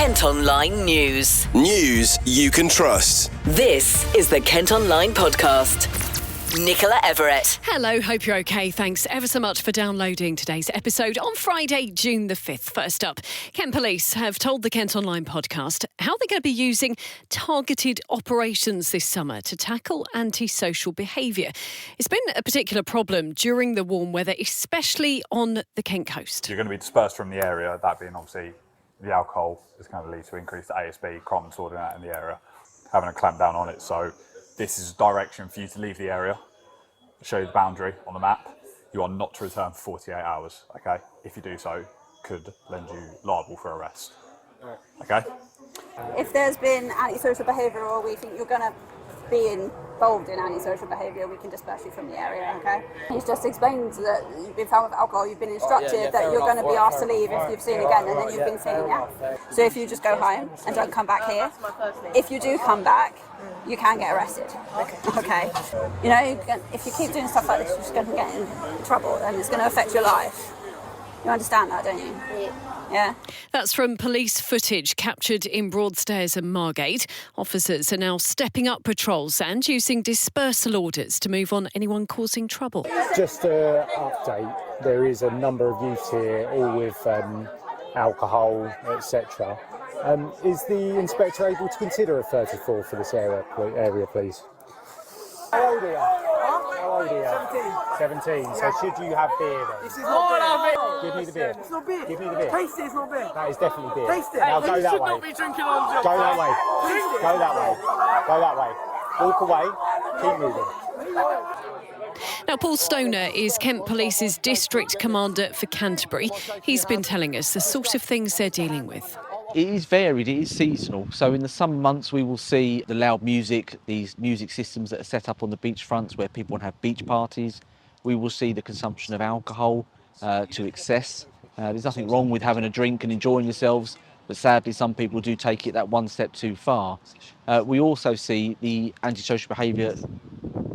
KentOnline News. News you can trust. This is the KentOnline Podcast. Nicola Everett. Hello, hope you're okay. Thanks ever so much for downloading today's episode on Friday, June the 5th. First up, Kent Police have told the KentOnline Podcast how they're going to be using targeted operations this summer to tackle antisocial behaviour. It's been a particular problem during the warm weather, especially on the Kent coast. You're going to be dispersed from the area, that being obviously the alcohol is going to lead to increased ASB, crime and sorting out in the area, having a clamp down on it. So this is a direction for you to leave the area, show you the boundary on the map. You are not to return for 48 hours, okay? If you do so, could lend you liable for arrest, okay? If there's been antisocial behaviour or we think you're going to be involved in antisocial behaviour, we can disperse you from the area, okay? He's just explained that you've been found with alcohol, you've been instructed that you're going to be asked to leave if you've seen again, and then you've been seen, yeah? So if you just go home and don't come back here, if you do come back, you can get arrested, okay? You know, if you keep doing stuff like this, you're just going to get in trouble and it's going to affect your life. You understand that, don't you? Yeah. That's from police footage captured in Broadstairs and Margate. Officers are now stepping up patrols and using dispersal orders to move on anyone causing trouble. Just to update, there is a number of youths here, all with alcohol, etc. Is the inspector able to consider a 34 for this area, please? How old are you? How old are you? 17. So should you have beer then? This is not beer. Give me the beer. It's not beer. Give me the beer. Taste it, it's not beer. That is definitely beer. Taste it. Now go You that should way. not be drinking on the job. Go that way. Taste it. Go that way. Go that way. Walk away. Keep moving. Now, Paul Stoner is Kent Police's district commander for Canterbury. He's been telling us the sort of things they're dealing with. It is varied, it is seasonal. So in the summer months we will see the loud music, these music systems that are set up on the beachfronts where people want to have beach parties. We will see the consumption of alcohol to excess. There's nothing wrong with having a drink and enjoying yourselves, but sadly some people do take it that one step too far. We also see the antisocial behaviour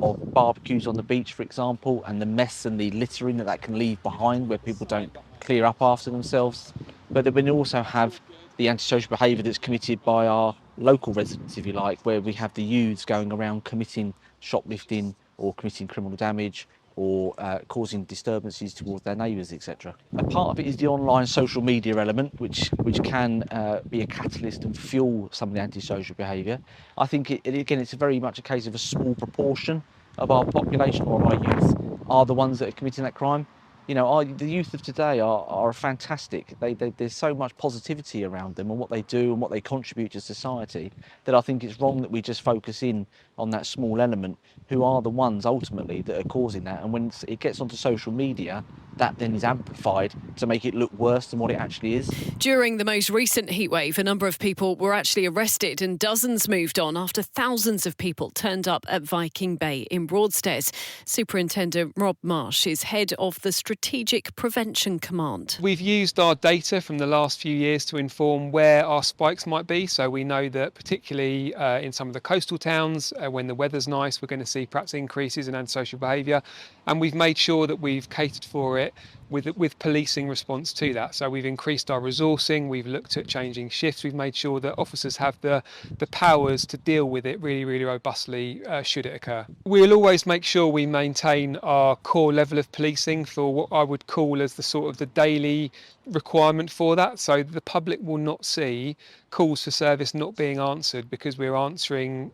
of barbecues on the beach, for example, and the mess and the littering that can leave behind where people don't clear up after themselves. But then we also have the antisocial behaviour that's committed by our local residents, if you like, where we have the youths going around committing shoplifting or committing criminal damage or causing disturbances towards their neighbours, etc. A part of it is the online social media element, which can be a catalyst and fuel some of the antisocial behaviour. I think, again, it's very much a case of a small proportion of our population or our youth are the ones that are committing that crime. You know, the youth of today are fantastic. There's so much positivity around them and what they do and what they contribute to society that I think it's wrong that we just focus in on that small element who are the ones ultimately that are causing that. And when it gets onto social media, that then is amplified to make it look worse than what it actually is. During the most recent heatwave, a number of people were actually arrested and dozens moved on after thousands of people turned up at Viking Bay in Broadstairs. Superintendent Rob Marsh is head of the Strategic Prevention Command. We've used our data from the last few years to inform where our spikes might be. So we know that particularly in some of the coastal towns, when the weather's nice, we're going to see perhaps increases in antisocial behaviour. And we've made sure that we've catered for it with policing response to that. So we've increased our resourcing, we've looked at changing shifts, we've made sure that officers have the powers to deal with it really, really robustly should it occur. We'll always make sure we maintain our core level of policing for what I would call as the daily requirement for that. So the public will not see calls for service not being answered because we're answering,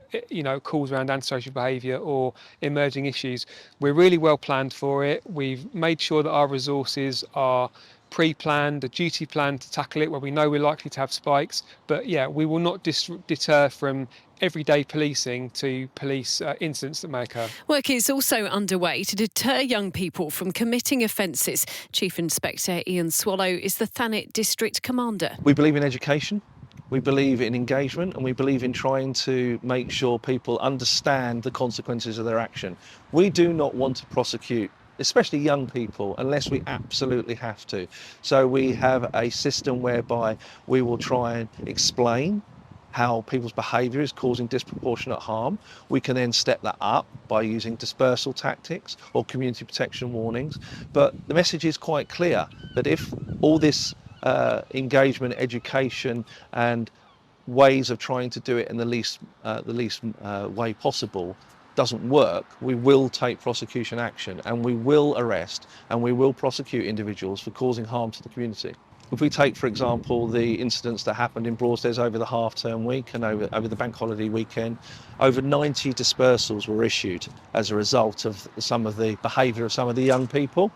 calls around antisocial behaviour or emerging issues. We're really well planned for it. We've made sure that our resources are pre-planned, a duty plan to tackle it where we know we're likely to have spikes. But yeah, we will not deter from everyday policing to police incidents that may occur. Work is also underway to deter young people from committing offences. Chief Inspector Ian Swallow is the Thanet District Commander. We believe in education, we believe in engagement, and we believe in trying to make sure people understand the consequences of their action. We do not want to prosecute especially young people, unless we absolutely have to. So we have a system whereby we will try and explain how people's behaviour is causing disproportionate harm. We can then step that up by using dispersal tactics or community protection warnings. But the message is quite clear that if all this engagement, education, and ways of trying to do it in the least way possible doesn't work, we will take prosecution action, and we will arrest and we will prosecute individuals for causing harm to the community. If we take, for example, the incidents that happened in Broadstairs over the half-term week and over the bank holiday weekend, over 90 dispersals were issued as a result of some of the behaviour of some of the young people.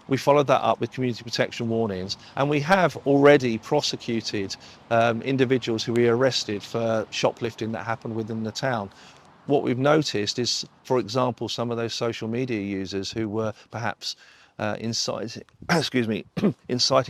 We followed that up with community protection warnings, and we have already prosecuted individuals who we arrested for shoplifting that happened within the town. What we've noticed is, for example, some of those social media users who were perhaps inciting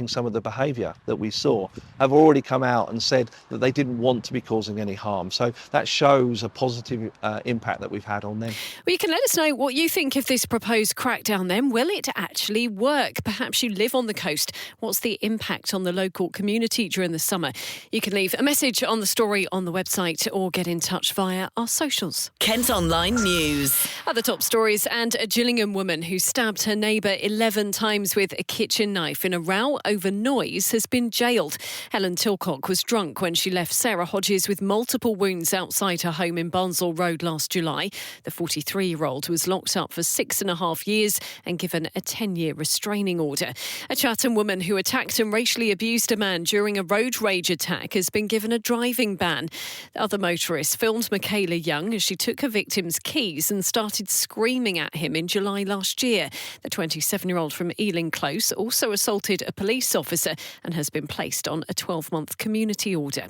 some of the behaviour that we saw have already come out and said that they didn't want to be causing any harm. So that shows a positive impact that we've had on them. Well, you can let us know what you think of this proposed crackdown then. Will it actually work? Perhaps you live on the coast. What's the impact on the local community during the summer? You can leave a message on the story on the website or get in touch via our socials. Kent Online News. Other top stories, and a Gillingham woman who stabbed her neighbour 11 times with a kitchen knife in a row over noise has been jailed. Helen Tilcock was drunk when she left Sarah Hodges with multiple wounds outside her home in Barnsley Road last July. The 43-year-old was locked up for 6.5 years and given a 10-year restraining order. A Chatham woman who attacked and racially abused a man during a road rage attack has been given a driving ban. The other motorist filmed Michaela Young as she took her victim's keys and started screaming at him in July last year. The 27-year-old from Ealing Close also assaulted a police officer and has been placed on a 12-month community order.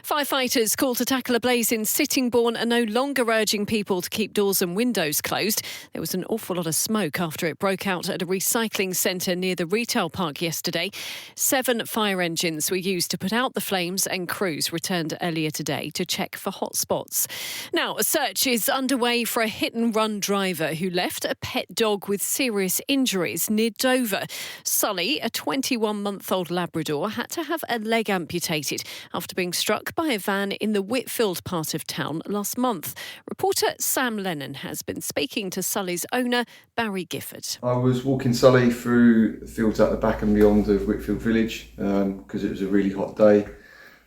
Firefighters called to tackle a blaze in Sittingbourne are no longer urging people to keep doors and windows closed. There was an awful lot of smoke after it broke out at a recycling centre near the retail park yesterday. 7 fire engines were used to put out the flames, and crews returned earlier today to check for hotspots. Now, a search is underway for a hit-and-run driver who left a pet dog with serious injuries near Dover. Sully, a 21-month-old Labrador, had to have a leg amputated after being struck by a van in the Whitfield part of town last month. Reporter Sam Lennon has been speaking to Sully's owner, Barry Gifford. I was walking Sully through the fields at the back and beyond of Whitfield village because it was a really hot day.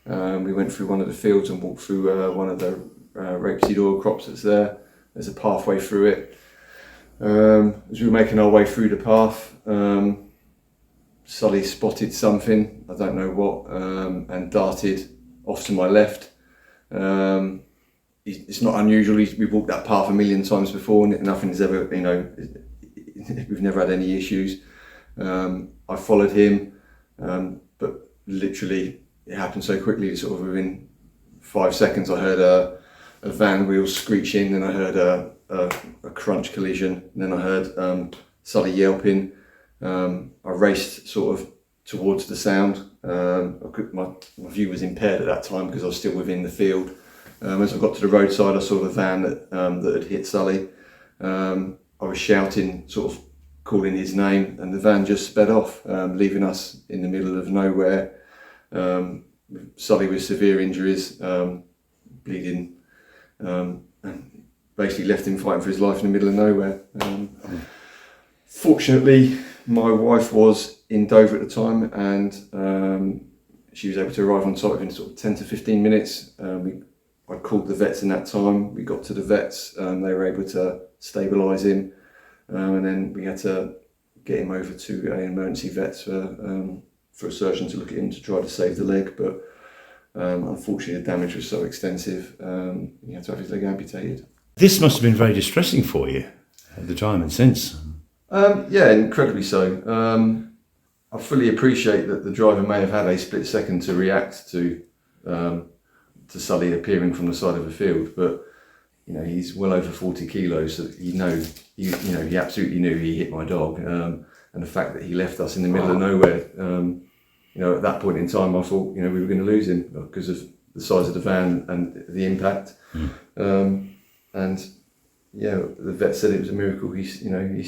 We went through one of the fields and walked through one of the rapeseed oil crops that's there. There's a pathway through it. As we were making our way through the path, Sully spotted something, I don't know what, and darted off to my left. It's not unusual, we've walked that path a million times before and nothing's ever, we've never had any issues. I followed him, but literally it happened so quickly, sort of within 5 seconds I heard a van wheels screeching, and I heard a crunch collision, and then I heard Sully yelping. I raced sort of towards the sound. My view was impaired at that time because I was still within the field. As I got to the roadside, I saw the van that had hit Sully. I was shouting, sort of calling his name, and the van just sped off, leaving us in the middle of nowhere. Sully with severe injuries, bleeding, and basically left him fighting for his life in the middle of nowhere. Fortunately, my wife was in Dover at the time, and she was able to arrive on site within sort of 10 to 15 minutes. I called the vets in that time. We got to the vets, they were able to stabilise him, and then we had to get him over to an emergency vet for a surgeon to look at him to try to save the leg, but unfortunately the damage was so extensive, he had to have his leg amputated. This must have been very distressing for you at the time and since. Yeah, incredibly so. I fully appreciate that the driver may have had a split second to react to Sully appearing from the side of a field, but he's well over 40 kilos, so he absolutely knew he hit my dog, and the fact that he left us in the middle of nowhere, at that point in time, I thought we were going to lose him because of the size of the van and the impact. And yeah, the vet said it was a miracle. He's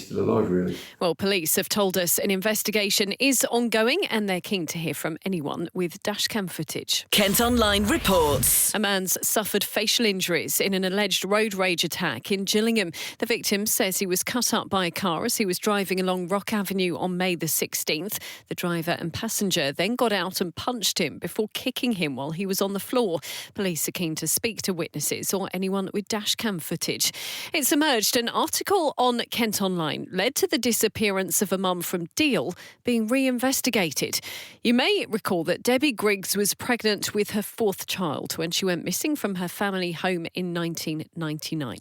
still alive, really. Well, police have told us an investigation is ongoing and they're keen to hear from anyone with dashcam footage. Kent Online reports. A man's suffered facial injuries in an alleged road rage attack in Gillingham. The victim says he was cut up by a car as he was driving along Rock Avenue on May the 16th. The driver and passenger then got out and punched him before kicking him while he was on the floor. Police are keen to speak to witnesses or anyone with dashcam footage. It's emerged an article on Kent Online led to the disappearance of a mum from Deal being reinvestigated. You may recall that Debbie Griggs was pregnant with her fourth child when she went missing from her family home in 1999.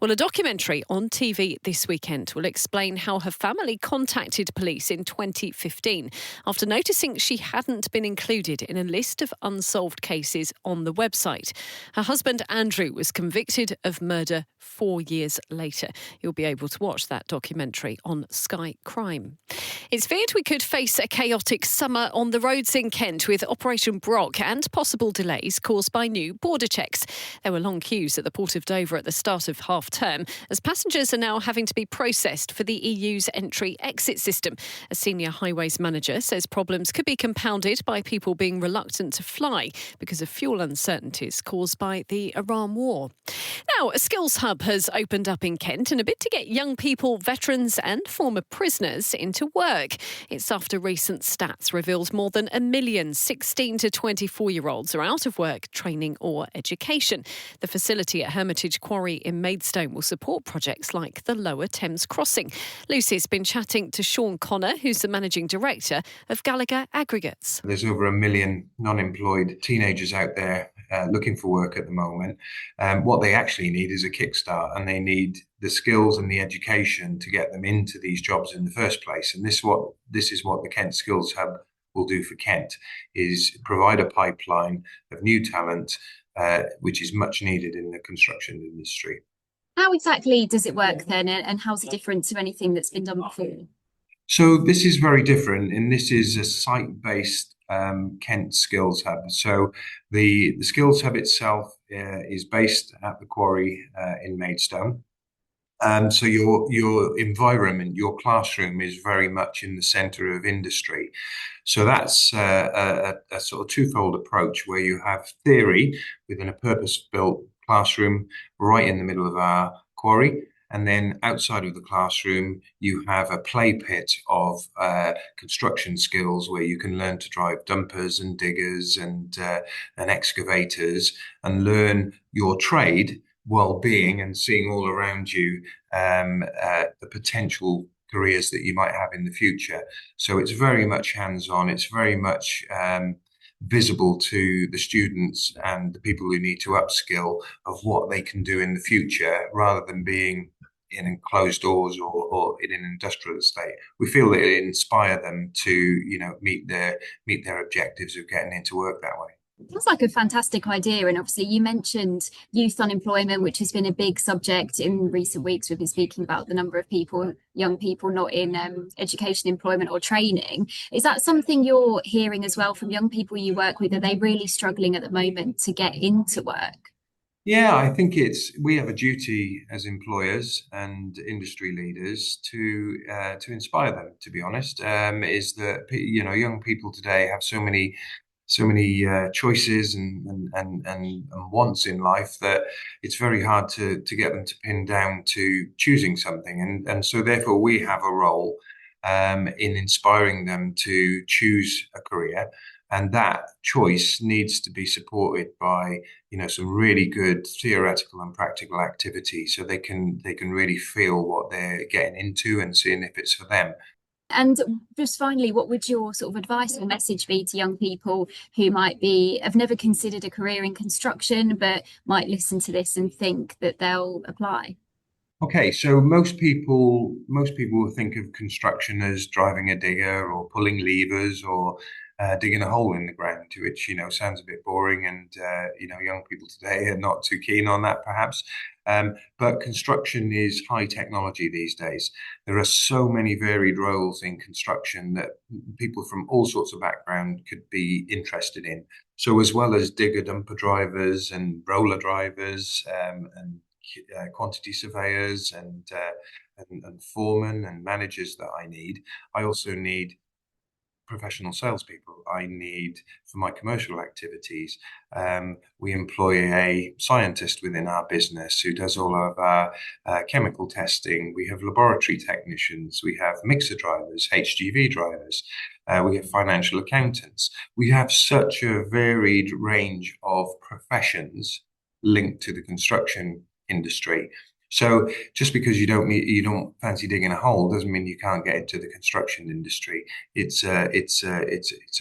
Well, a documentary on TV this weekend will explain how her family contacted police in 2015 after noticing she hadn't been included in a list of unsolved cases on the website. Her husband Andrew was convicted of murder 4 years later. You'll be able to watch that documentary on Sky Crime. It's feared we could face a chaotic summer on the roads in Kent with Operation Brock and possible delays caused by new border checks. There were long queues at the Port of Dover at the start of half-term as passengers are now having to be processed for the EU's entry-exit system. A senior highways manager says problems could be compounded by people being reluctant to fly because of fuel uncertainties caused by the Iran war. Now, a skills hub has opened up in Kent in a bid to get young people, veterans and former prisoners into work. It's after recent stats revealed more than 1 million 16 to 24-year-olds are out of work, training or education. The facility at Hermitage Quarry in Maidstone will support projects like the Lower Thames Crossing. Lucy's been chatting to Sean Connor, who's the managing director of Gallagher Aggregates. There's over 1 million non-employed teenagers out there looking for work at the moment. What they actually need is a kickstart, and they need the skills and the education to get them into these jobs in the first place. And this is what the Kent Skills Hub will do for Kent, is provide a pipeline of new talent, which is much needed in the construction industry. How exactly does it work then, and how's it different to anything that's been done before? So this is very different, and this is a site-based Kent Skills Hub. So the Skills Hub itself is based at the quarry in Maidstone. So your environment, your classroom is very much in the centre of industry. So that's a sort of twofold approach where you have theory within a purpose-built classroom right in the middle of our quarry. And then outside of the classroom, you have a play pit of construction skills where you can learn to drive dumpers and diggers and excavators and learn your trade while being and seeing all around you the potential careers that you might have in the future. So it's very much hands-on. It's very much visible to the students and the people who need to upskill of what they can do in the future, rather than being in enclosed doors or in an industrial estate. We feel that it inspire them to, meet their objectives of getting into work that way. It sounds like a fantastic idea. And obviously you mentioned youth unemployment, which has been a big subject in recent weeks. We've been speaking about the number of people, young people not in education, employment or training. Is that something you're hearing as well from young people you work with? Are they really struggling at the moment to get into work? Yeah, I think we have a duty as employers and industry leaders to inspire them, to be honest. Is that, young people today have so many choices and wants in life that it's very hard to get them to pin down to choosing something. And so therefore we have a role in inspiring them to choose a career. And that choice needs to be supported by, some really good theoretical and practical activity, so they can really feel what they're getting into and seeing if it's for them. And just finally, what would your sort of advice or message be to young people who have never considered a career in construction, but might listen to this and think that they'll apply? Okay, so most people will think of construction as driving a digger or pulling levers or digging a hole in the ground, which sounds a bit boring, and young people today are not too keen on that perhaps. But construction is high technology these days. There are so many varied roles in construction that people from all sorts of background could be interested in. So as well as digger dumper drivers and roller drivers and quantity surveyors and foremen and managers that I need. I also need professional salespeople. I need for my commercial activities. We employ a scientist within our business who does all of our chemical testing. We have laboratory technicians. We have mixer drivers, HGV drivers. We have financial accountants. We have such a varied range of professions linked to the construction industry. So just because you don't fancy digging a hole doesn't mean you can't get into the construction industry. It's a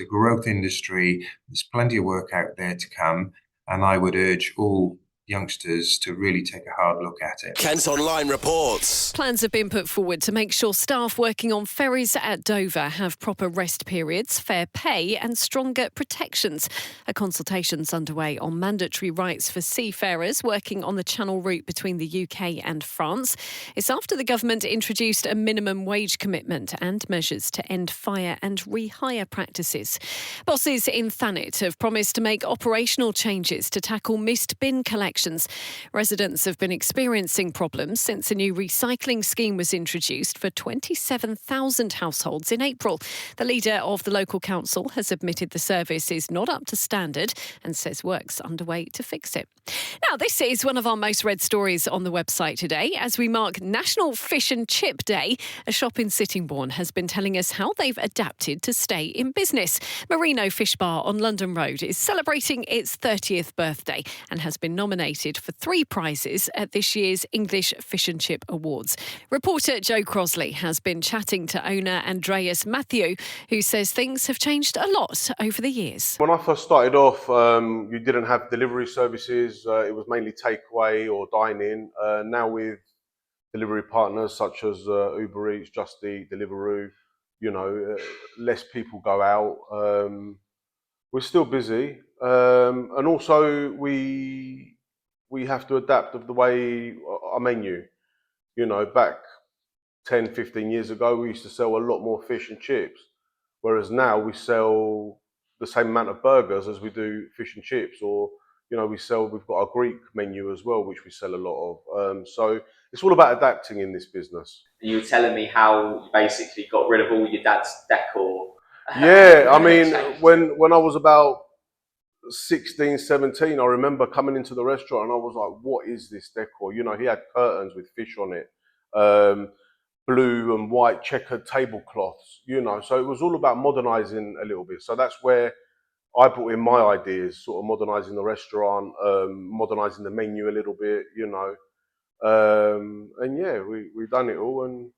growth industry. There's plenty of work out there to come, and I would urge all youngsters to really take a hard look at it. KentOnline reports. Plans have been put forward to make sure staff working on ferries at Dover have proper rest periods, fair pay and stronger protections. A consultation's underway on mandatory rights for seafarers working on the Channel route between the UK and France. It's after the government introduced a minimum wage commitment and measures to end fire and rehire practices. Bosses in Thanet have promised to make operational changes to tackle missed bin collection. Residents have been experiencing problems since a new recycling scheme was introduced for 27,000 households in April. The leader of the local council has admitted the service is not up to standard and says work's underway to fix it. Now, this is one of our most read stories on the website today. As we mark National Fish and Chip Day, a shop in Sittingbourne has been telling us how they've adapted to stay in business. Marino Fish Bar on London Road is celebrating its 30th birthday and has been nominated for 3 prizes at this year's English Fish and Chip Awards. Reporter Joe Crosley has been chatting to owner Andreas Matthew, who says things have changed a lot over the years. When I first started off, you didn't have delivery services. It was mainly takeaway or dine-in. Now with delivery partners such as Uber Eats, Just Eat, Deliveroo, less people go out. We're still busy. And also we have to adapt of the way our menu. Back 10, 15 years ago, we used to sell a lot more fish and chips, whereas now we sell the same amount of burgers as we do fish and chips, or we've got a Greek menu as well, which we sell a lot of. So it's all about adapting in this business. You were telling me how you basically got rid of all your dad's decor. Yeah, I mean, when I was about 16, 17, I remember coming into the restaurant and I was like, what is this decor? He had curtains with fish on it, blue and white checkered tablecloths, so it was all about modernising a little bit. So that's where I brought in my ideas, sort of modernising the restaurant, modernising the menu a little bit, and yeah, we've done it all, and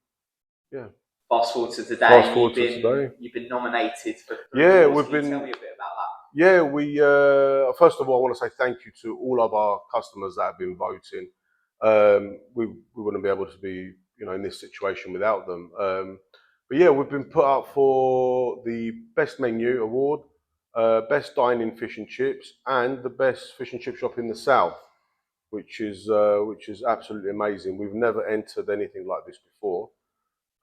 yeah. Fast forward to today, you've been nominated for 3 awards. Can you tell me a bit about that? Yeah, we first of all, I want to say thank you to all of our customers that have been voting. We wouldn't be able to be, in this situation without them. But yeah, we've been put up for the Best Menu Award, Best Dine-In Fish and Chips, and the Best Fish and Chip Shop in the South, which is absolutely amazing. We've never entered anything like this before.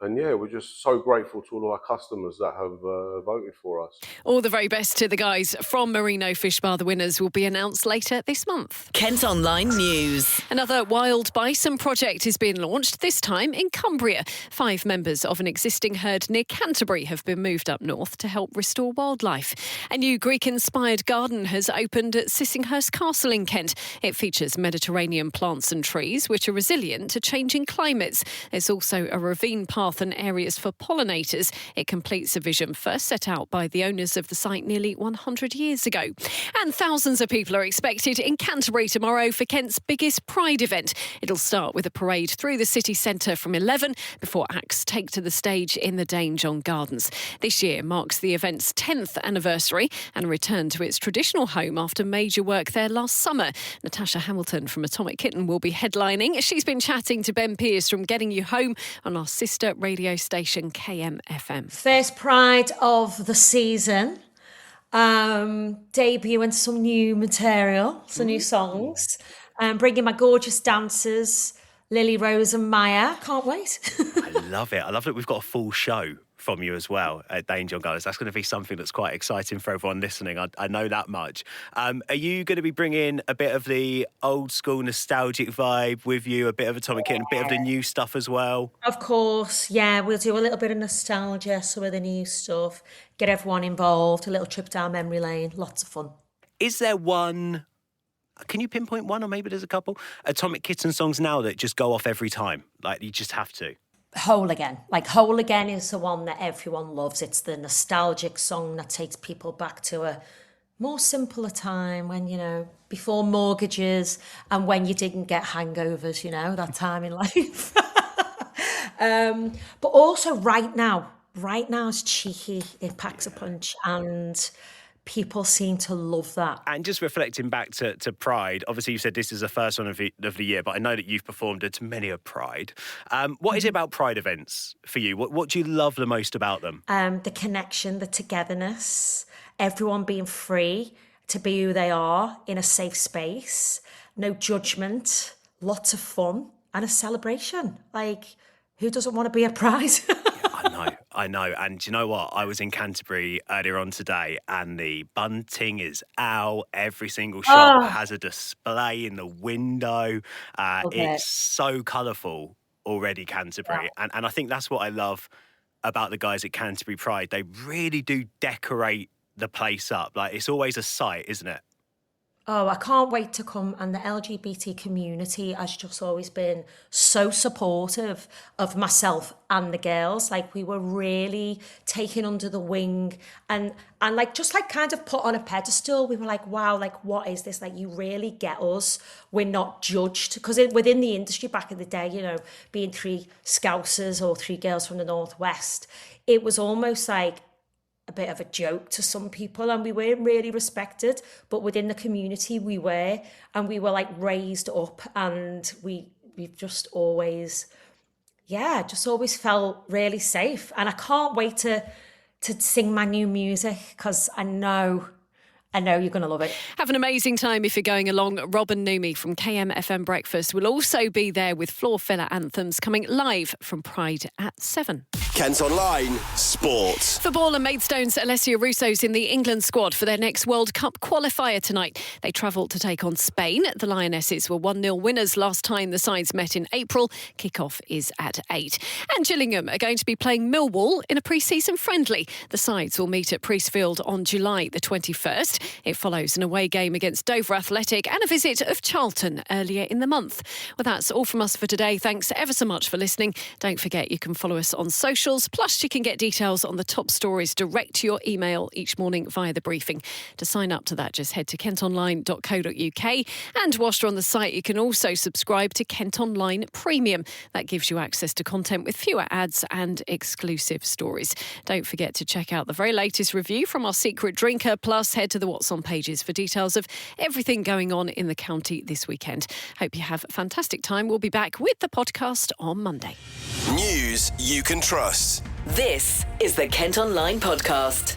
And yeah, we're just so grateful to all of our customers that have voted for us. All the very best to the guys from Marino Fish Bar. The winners will be announced later this month. KentOnline News. Another wild bison project is being launched, this time in Cumbria. 5 members of an existing herd near Canterbury have been moved up north to help restore wildlife. A new Greek-inspired garden has opened at Sissinghurst Castle in Kent. It features Mediterranean plants and trees which are resilient to changing climates. There's also a ravine path and areas for pollinators. It completes a vision first set out by the owners of the site nearly 100 years ago. And thousands of people are expected in Canterbury tomorrow for Kent's biggest Pride event. It'll start with a parade through the city centre from 11 before acts take to the stage in the Dane John Gardens. This year marks the event's 10th anniversary and a return to its traditional home after major work there last summer. Natasha Hamilton from Atomic Kitten will be headlining. She's been chatting to Ben Pearce from Getting You Home on our sister radio station KMFM. First Pride of the season, debuting some new material, some new songs, bringing my gorgeous dancers, Lily, Rose and Maya. Can't wait. I love it. We've got a full show from you as well at Danger Goes. That's going to be something that's quite exciting for everyone listening. I know that much. Are you going to be bringing a bit of the old school nostalgic vibe with you, a bit of Atomic Kitten, a bit of the new stuff as well? Of course, yeah, we'll do a little bit of nostalgia, some of the new stuff, get everyone involved, a little trip down memory lane, lots of fun. Is there one, can you pinpoint one, or maybe there's a couple, Atomic Kitten songs now that just go off every time? Like, you just have to? Whole Again. Like, Whole Again is the one that everyone loves. It's the nostalgic song that takes people back to a more simpler time when, you know, before mortgages and when you didn't get hangovers, you know, that time in life. But also right now is cheeky, it packs a punch, and people seem to love that. And just reflecting back to Pride, obviously you said this is the first one of the year, but I know that you've performed at many a Pride. What is it about Pride events for you? What do you love the most about them? The connection, the togetherness, everyone being free to be who they are in a safe space, no judgment, lots of fun, and a celebration. Like, who doesn't want to be at Pride? I know. And do you know what? I was in Canterbury earlier on today, and the bunting is out. Every single shop has a display in the window. It's so colourful already, Canterbury. Yeah. And I think that's what I love about the guys at Canterbury Pride. They really do decorate the place up. Like, it's always a sight, isn't it? Oh, I can't wait to come. And the LGBT community has just always been so supportive of myself and the girls. Like, we were really taken under the wing and like, just like kind of put on a pedestal. We were like, wow, like, what is this? Like, you really get us. We're not judged. Because within the industry back in the day, you know, being 3 Scousers or 3 girls from the Northwest, it was almost like a bit of a joke to some people, and we weren't really respected, but within the community we were, and we were like raised up, and we've just always felt really safe. And I can't wait to sing my new music, because I know you're going to love it. Have an amazing time if you're going along. Rob and Numi from KMFM Breakfast will also be there with floor filler anthems coming live from Pride at 7. KentOnline Sport. Football and Maidstone's Alessia Russo's in the England squad for their next World Cup qualifier tonight. They travel to take on Spain. The Lionesses were 1-0 winners last time the sides met in April. Kick-off is at 8. And Gillingham are going to be playing Millwall in a pre-season friendly. The sides will meet at Priestfield on July the 21st. It follows an away game against Dover Athletic and a visit of Charlton earlier in the month. Well, that's all from us for today. Thanks ever so much for listening. Don't forget you can follow us on socials. Plus, you can get details on the top stories direct to your email each morning via the briefing. To sign up to that, just head to kentonline.co.uk. And whilst you're on the site, you can also subscribe to Kent Online Premium. That gives you access to content with fewer ads and exclusive stories. Don't forget to check out the very latest review from our secret drinker. Plus, head to the What's On pages for details of everything going on in the county this weekend. Hope you have a fantastic time. We'll be back with the podcast on Monday. News you can trust. This is the Kent Online Podcast.